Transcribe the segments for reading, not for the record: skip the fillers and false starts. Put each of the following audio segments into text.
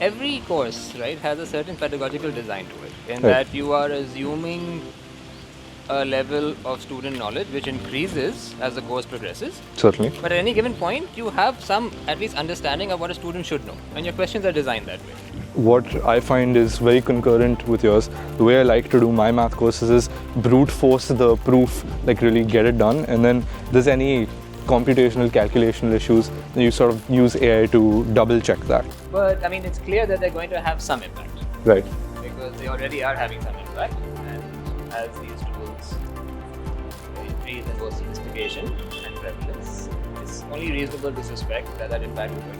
every course, right, has a certain pedagogical design to it, in Right. that you are assuming a level of student knowledge which increases as the course progresses. Certainly. But at any given point, you have some at least understanding of what a student should know, and your questions are designed that way. What I find is very concurrent with yours. The way I like to do my math courses is brute force the proof, like really get it done, and then there's any computational calculational issues, then you sort of use AI to double check that. But I mean, it's clear that they're going to have some impact, Right. because they already are having some impact, and as these tools increase in both sophistication and prevalence, it's only reasonable to suspect that that impact will be.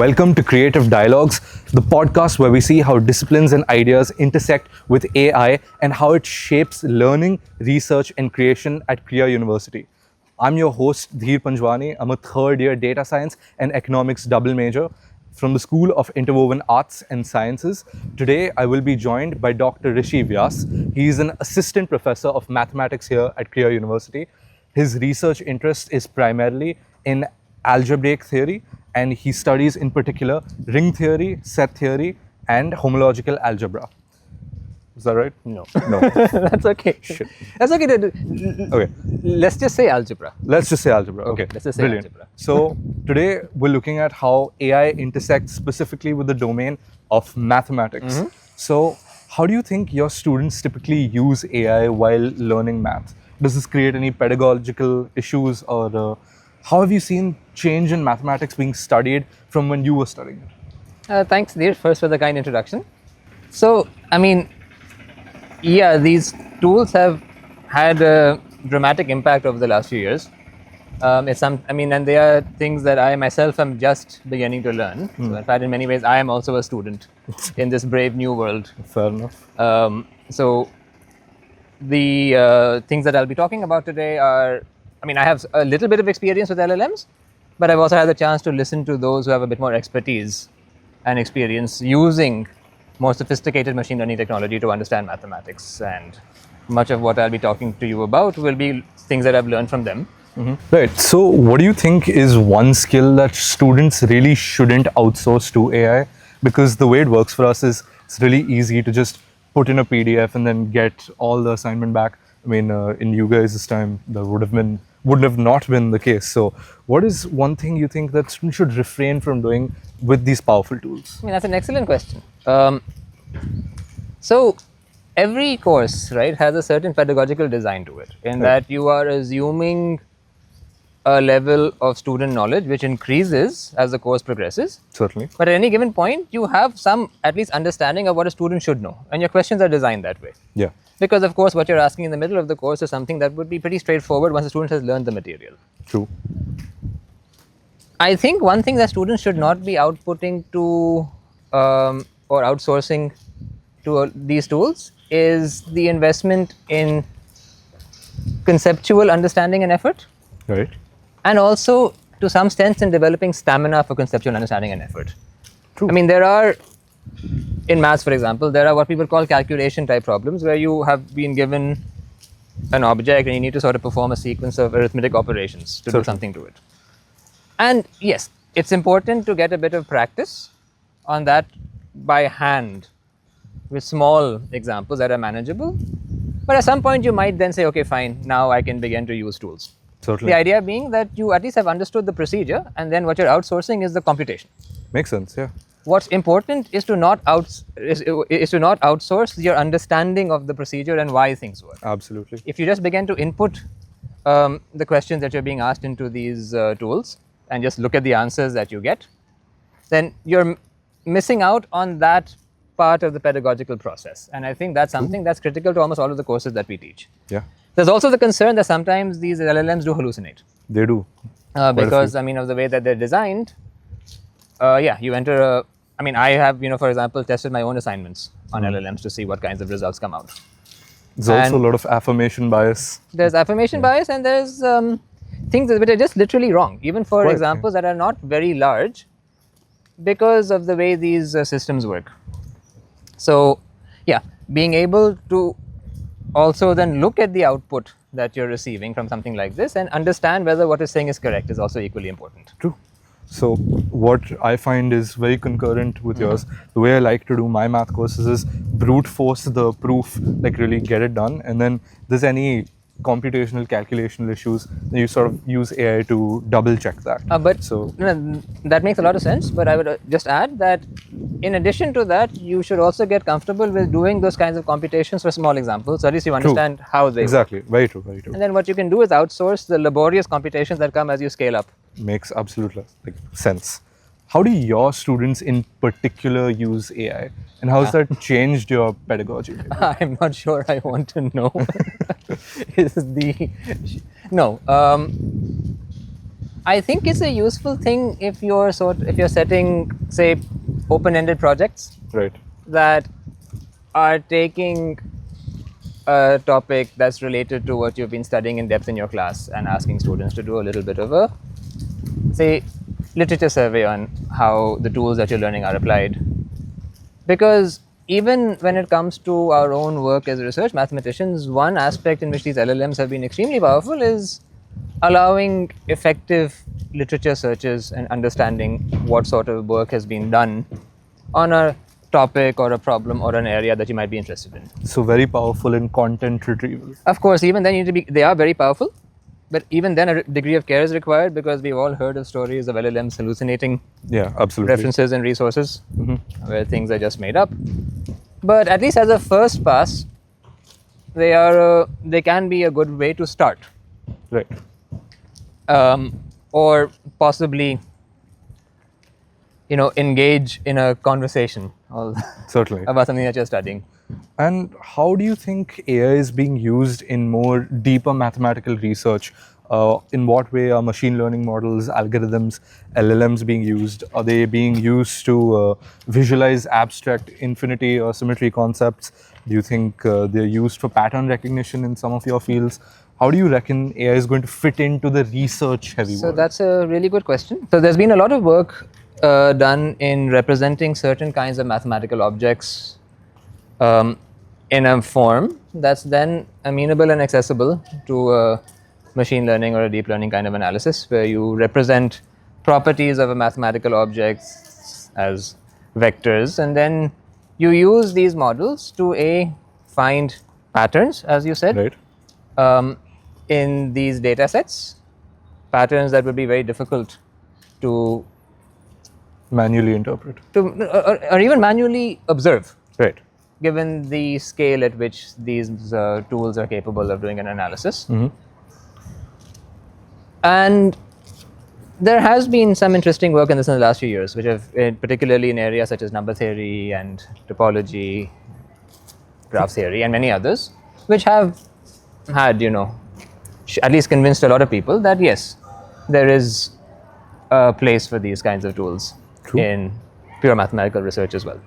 Welcome to KreAItive Dialogues, the podcast where we see how disciplines and ideas intersect with AI and how it shapes learning, research, and creation at Krea University. I'm your host, Dheer Panjwani. I'm a third-year data science and economics double major from the School of Interwoven Arts and Sciences. Today, I will be joined by Dr. Rishi Vyas. He is an assistant professor of mathematics here at Krea University. His research interest is primarily in algebraic theory, and he studies in particular ring theory, set theory, and homological algebra. Is that right? No. No. That's okay. Shit. That's okay. Okay. Let's just say algebra. Let's just say algebra. Okay. Let's just say Brilliant. algebra. So today we're looking at how AI intersects specifically with the domain of mathematics. So how do you think your students typically use AI while learning math? Does this create any pedagogical issues, or how have you seen change in mathematics being studied from when you were studying it? Thanks, Dheer, first for the kind introduction. So, I mean, yeah, these tools have had a dramatic impact over the last few years. And they are things that I myself am just beginning to learn. So, in fact, in many ways, I am also a student in this brave new world. Fair enough. So, the things that I'll be talking about today are, I have a little bit of experience with LLMs, but I've also had the chance to listen to those who have a bit more expertise and experience using more sophisticated machine learning technology to understand mathematics. And much of what I'll be talking to you about will be things that I've learned from them. Right. So what do you think is one skill that students really shouldn't outsource to AI? Because the way it works for us is it's really easy to just put in a PDF and then get all the assignment back. In you guys' time, that would have not been the case. So what is one thing you think that students should refrain from doing with these powerful tools? That's an excellent question. So every course, right, has a certain pedagogical design to it, in that you are assuming a level of student knowledge which increases as the course progresses. Certainly. But at any given point, you have some at least understanding of what a student should know, and your questions are designed that way. Yeah. Because of course, what you're asking in the middle of the course is something that would be pretty straightforward once the student has learned the material. True. I think one thing that students should not be outputting to or outsourcing to these tools is the investment in conceptual understanding and effort, Right. and also to some sense in developing stamina for conceptual understanding and effort. True. There are, in maths for example, there are what people call calculation type problems, where you have been given an object and you need to sort of perform a sequence of arithmetic operations to do something to it. And yes, it's important to get a bit of practice on that by hand with small examples that are manageable. But at some point you might then say, okay, fine, now I can begin to use tools. Certainly. The idea being that you at least have understood the procedure, and then what you're outsourcing is the computation. Makes sense. Yeah. What's important is to not outsource your understanding of the procedure and why things work. Absolutely. If you just begin to input the questions that you're being asked into these tools and just look at the answers that you get, then you're missing out on that part of the pedagogical process. And I think that's something that's critical to almost all of the courses that we teach. Yeah. There's also the concern that sometimes these LLMs do hallucinate. They do. Because of the way that they're designed. You enter I have, for example, tested my own assignments on LLMs to see what kinds of results come out. There's also a lot of affirmation bias. There's affirmation bias, and there's things that are just literally wrong, even for examples that are not very large, because of the way these systems work. So, being able to also then look at the output that you're receiving from something like this and understand whether what it's saying is correct is also equally important. True. So what I find is very concurrent with yours. The way I like to do my math courses is brute force the proof, like really get it done. And then there's any computational calculational issues, then you sort of use AI to double check that. That makes a lot of sense. But I would just add that in addition to that, you should also get comfortable with doing those kinds of computations for small examples. So at least you understand how they exactly work. Very true, very true. And then what you can do is outsource the laborious computations that come as you scale up. Makes absolute sense. How do your students in particular use AI, and how has that changed your pedagogy? I'm not sure I want to know. I think it's a useful thing if you're setting, say, open-ended projects, right, that are taking a topic that's related to what you've been studying in depth in your class and asking students to do a little bit of a, say, literature survey on how the tools that you're learning are applied. Because even when it comes to our own work as research mathematicians, one aspect in which these LLMs have been extremely powerful is allowing effective literature searches and understanding what sort of work has been done on a topic or a problem or an area that you might be interested in. So very powerful in content retrieval. Of course, even then they are very powerful. But even then, a degree of care is required because we've all heard of stories of LLMs hallucinating references and resources where things are just made up. But at least as a first pass, they can be a good way to start. Right. Or possibly, engage in a conversation certainly about something that you're studying. And how do you think AI is being used in more deeper mathematical research? In what way are machine learning models, algorithms, LLMs being used? Are they being used to visualize abstract infinity or symmetry concepts? Do you think they're used for pattern recognition in some of your fields? How do you reckon AI is going to fit into the research heavy world? So that's a really good question. So there's been a lot of work done in representing certain kinds of mathematical objects in a form that's then amenable and accessible to a machine learning or a deep learning kind of analysis, where you represent properties of a mathematical object as vectors, and then you use these models to find patterns, as you said, right, in these data sets, patterns that would be very difficult to manually interpret, or even manually observe. Right. Given the scale at which these tools are capable of doing an analysis. And there has been some interesting work in this in the last few years, which have, particularly in areas such as number theory and topology, graph theory, and many others, which have had, at least convinced a lot of people that yes, there is a place for these kinds of tools in pure mathematical research as well.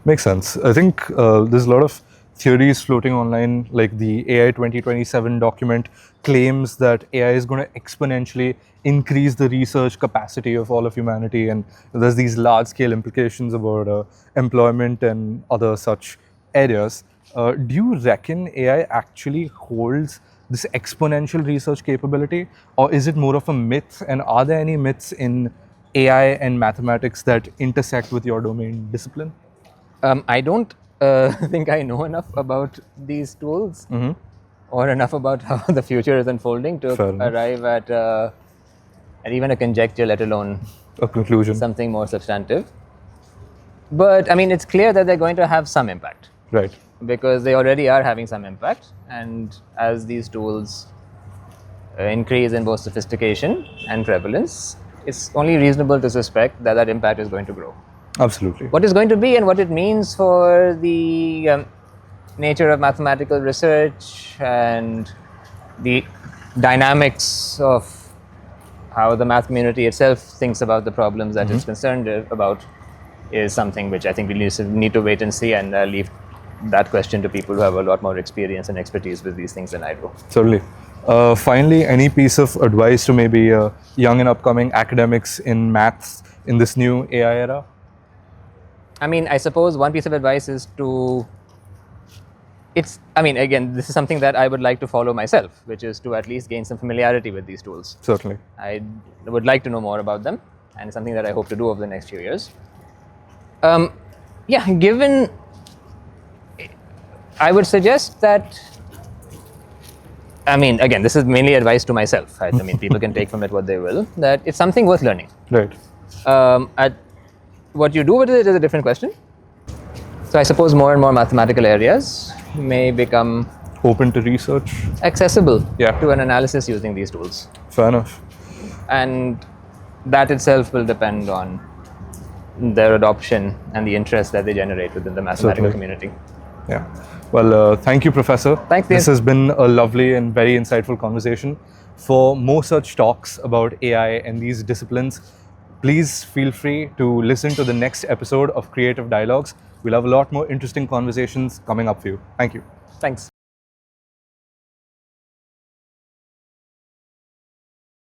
Makes sense. I think there's a lot of theories floating online, like the AI 2027 document claims that AI is going to exponentially increase the research capacity of all of humanity, and there's these large-scale implications about employment and other such areas. Do you reckon AI actually holds this exponential research capability, or is it more of a myth? And are there any myths in AI and mathematics that intersect with your domain discipline? I don't think I know enough about these tools or enough about how the future is unfolding to arrive at even a conjecture, let alone a conclusion, something more substantive. But I mean, it's clear that they're going to have some impact. Right. Because they already are having some impact. And as these tools increase in both sophistication and prevalence, it's only reasonable to suspect that that impact is going to grow. Absolutely. What is going to be and what it means for the nature of mathematical research and the dynamics of how the math community itself thinks about the problems that it's concerned about is something which I think we need to wait and see, and leave that question to people who have a lot more experience and expertise with these things than I do. Certainly. Finally, any piece of advice to maybe young and upcoming academics in maths in this new AI era? I mean, I suppose one piece of advice is to I mean, again, this is something that I would like to follow myself, which is to at least gain some familiarity with these tools. Certainly. I would like to know more about them, and it's something that I hope to do over the next few years. Given, I would suggest that, I mean, again, this is mainly advice to myself. I mean, people can take from it what they will, that it's something worth learning. Right. What you do with it is a different question. So I suppose more and more mathematical areas may become Open to research. accessible Yeah. to an analysis using these tools. Fair enough. And that itself will depend on their adoption and the interest that they generate within the mathematical community. Yeah. Well, thank you, Professor. Thanks, Dheer. This has been a lovely and very insightful conversation. For more such talks about AI and these disciplines, please feel free to listen to the next episode of KreAItive Dialogues. We'll have a lot more interesting conversations coming up for you. Thank you. Thanks.